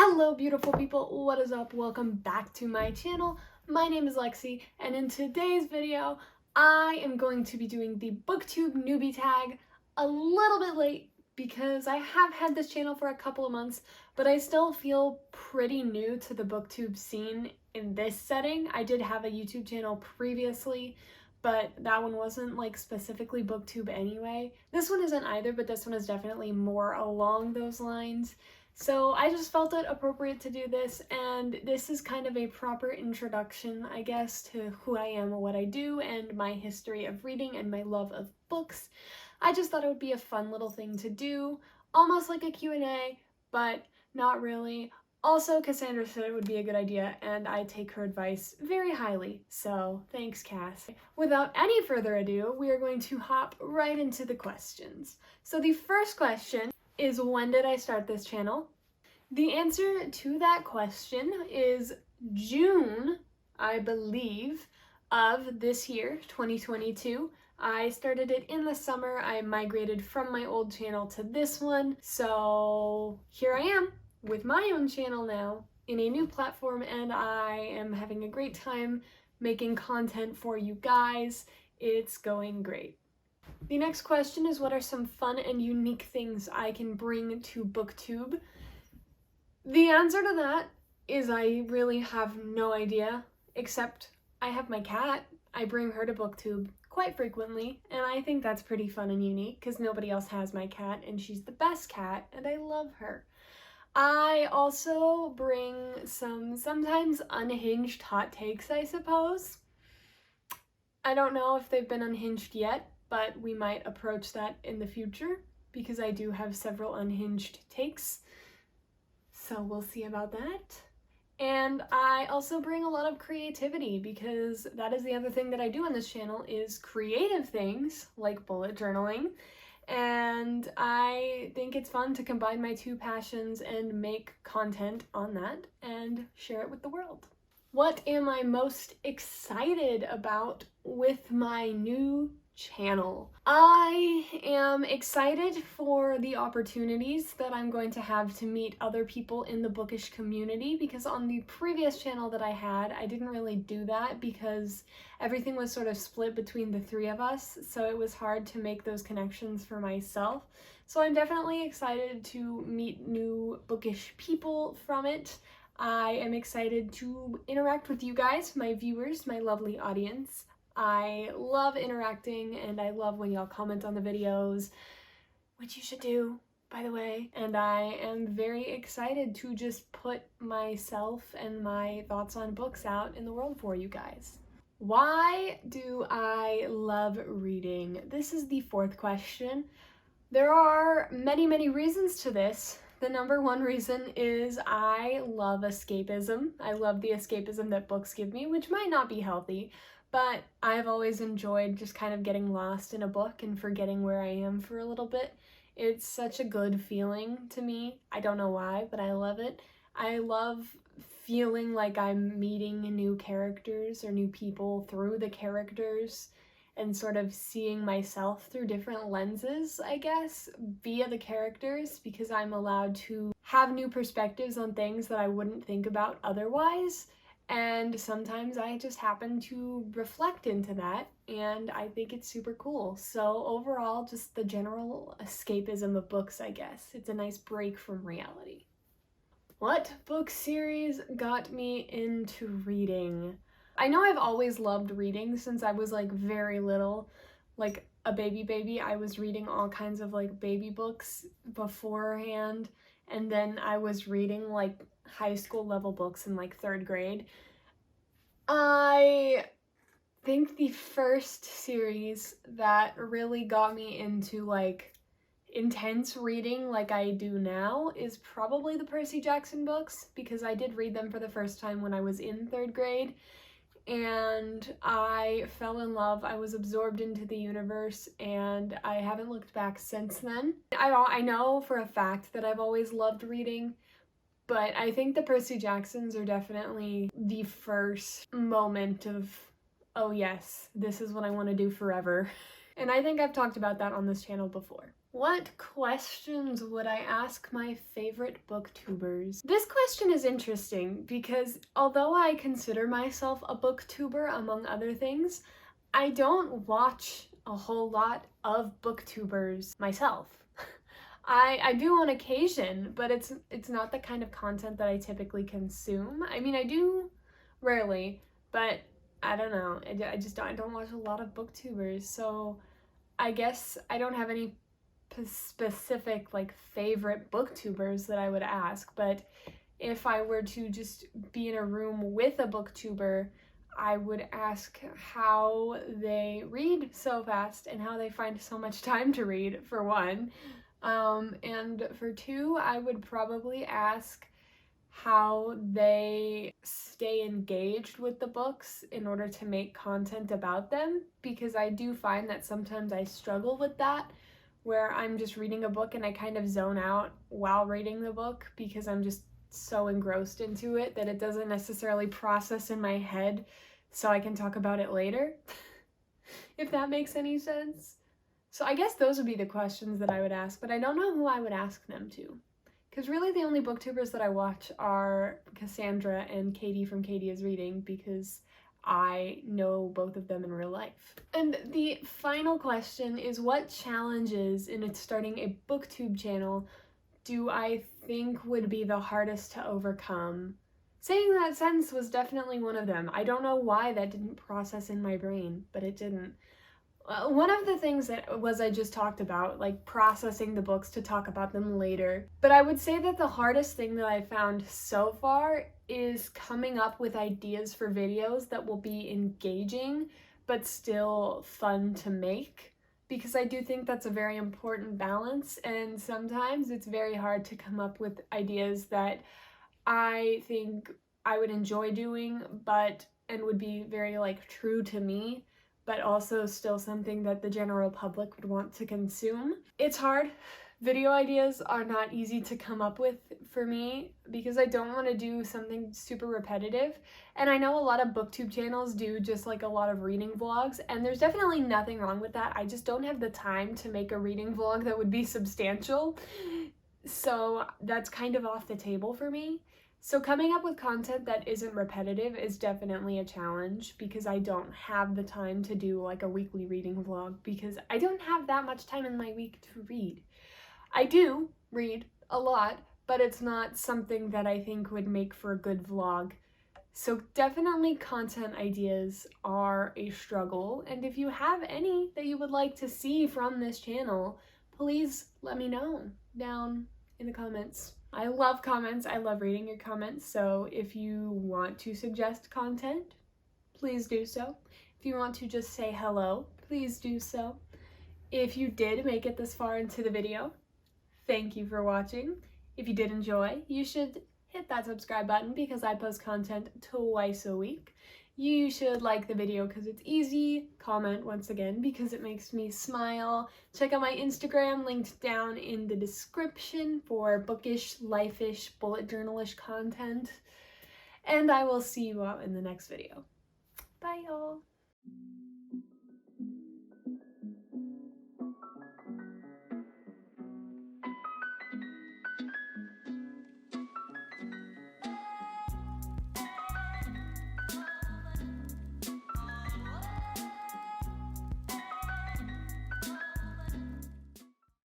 Hello beautiful people, what is up? Welcome back to my channel. My name is Lexi, and in today's video I am going to be doing the Booktube Newbie Tag a little bit late because I have had this channel for a couple of months, but I still feel pretty new to the Booktube scene in this setting. I did have a YouTube channel previously, but that one wasn't like specifically Booktube anyway. This one isn't either, but this one is definitely more along those lines. So I just felt it appropriate to do this, and this is kind of a proper introduction, I guess, to who I am and what I do and my history of reading and my love of books. I just thought it would be a fun little thing to do, almost like a Q&A, but not really. Also, Cassandra said it would be a good idea, and I take her advice very highly, so thanks, Cass. Without any further ado, we are going to hop right into the questions. So the first question is, when did I start this channel? The answer to that question is June, I believe, of this year, 2022. I started it in the summer. I migrated from my old channel to this one, so here I am with my own channel now in a new platform, and I am having a great time making content for you guys. It's going great. The next question is, what are some fun and unique things I can bring to Booktube? The answer to that is I really have no idea, except I have my cat. I bring her to Booktube quite frequently, and I think that's pretty fun and unique because nobody else has my cat, and she's the best cat, and I love her. I also bring some sometimes unhinged hot takes, I suppose. I don't know if they've been unhinged yet, but we might approach that in the future because I do have several unhinged takes. So we'll see about that. And I also bring a lot of creativity because that is the other thing that I do on this channel is creative things like bullet journaling. And I think it's fun to combine my two passions and make content on that and share it with the world. What am I most excited about with my new channel? I am excited for the opportunities that I'm going to have to meet other people in the bookish community, because on the previous channel that I had, I didn't really do that because everything was sort of split between the three of us, so it was hard to make those connections for myself. So I'm definitely excited to meet new bookish people from it. I am excited to interact with you guys, my viewers, my lovely audience. I love interacting, and I love when y'all comment on the videos, which you should do, by the way. And I am very excited to just put myself and my thoughts on books out in the world for you guys. Why do I love reading? This is the fourth question. There are many, many reasons to this. The number one reason is I love escapism. I love the escapism that books give me, which might not be healthy, but I've always enjoyed just kind of getting lost in a book and forgetting where I am for a little bit. It's such a good feeling to me. I don't know why, but I love it. I love feeling like I'm meeting new characters or new people through the characters and sort of seeing myself through different lenses, I guess, via the characters, because I'm allowed to have new perspectives on things that I wouldn't think about otherwise. And sometimes I just happen to reflect into that, and I think it's super cool. So overall, just the general escapism of books, I guess. It's a nice break from reality. What book series got me into reading? I know I've always loved reading since I was like very little, like a baby. I was reading all kinds of like baby books beforehand, and then I was reading like high school level books in like 3rd grade. I think the first series that really got me into like intense reading like I do now is probably the Percy Jackson books, because I did read them for the first time when I was in 3rd grade. And I fell in love. I was absorbed into the universe, and I haven't looked back since then. I know for a fact that I've always loved reading, but I think the Percy Jacksons are definitely the first moment of, oh yes, this is what I want to do forever. And I think I've talked about that on this channel before. What questions would I ask my favorite booktubers? This question is interesting because although I consider myself a booktuber among other things, I don't watch a whole lot of booktubers myself. I do on occasion, but it's not the kind of content that I typically consume. I mean, I do rarely, but I don't know. I don't watch a lot of booktubers, so I guess I don't have any specific like favorite booktubers that I would ask, but if I were to just be in a room with a booktuber, I would ask how they read so fast and how they find so much time to read, for one. And for two, I would probably ask how they stay engaged with the books in order to make content about them, because I do find that sometimes I struggle with that, where I'm just reading a book and I kind of zone out while reading the book because I'm just so engrossed into it that it doesn't necessarily process in my head so I can talk about it later, if that makes any sense. So I guess those would be the questions that I would ask, but I don't know who I would ask them to. Because really the only booktubers that I watch are Cassandra and Katie from Katie is Reading, because I know both of them in real life. And the final question is, what challenges in starting a booktube channel do I think would be the hardest to overcome? Saying that sentence was definitely one of them. I don't know why that didn't process in my brain, but it didn't. One of the things that I just talked about, like processing the books to talk about them later. But I would say that the hardest thing that I found so far is coming up with ideas for videos that will be engaging but still fun to make, because I do think that's a very important balance, and sometimes it's very hard to come up with ideas that I think I would enjoy doing and would be very like true to me, but also still something that the general public would want to consume. It's hard. Video ideas are not easy to come up with for me because I don't want to do something super repetitive. And I know a lot of booktube channels do just like a lot of reading vlogs, and there's definitely nothing wrong with that. I just don't have the time to make a reading vlog that would be substantial. So that's kind of off the table for me. So coming up with content that isn't repetitive is definitely a challenge, because I don't have the time to do like a weekly reading vlog, because I don't have that much time in my week to read. I do read a lot, but it's not something that I think would make for a good vlog. So definitely content ideas are a struggle, and if you have any that you would like to see from this channel, please let me know down in the comments. I love comments. I love reading your comments, so if you want to suggest content, please do so. If you want to just say hello, please do so. If you did make it this far into the video, thank you for watching. If you did enjoy, you should hit that subscribe button because I post content twice a week. You should like the video because it's easy. Comment once again because it makes me smile. Check out my Instagram, linked down in the description, for bookish, life-ish, bullet journal-ish content. And I will see you out in the next video. Bye, y'all.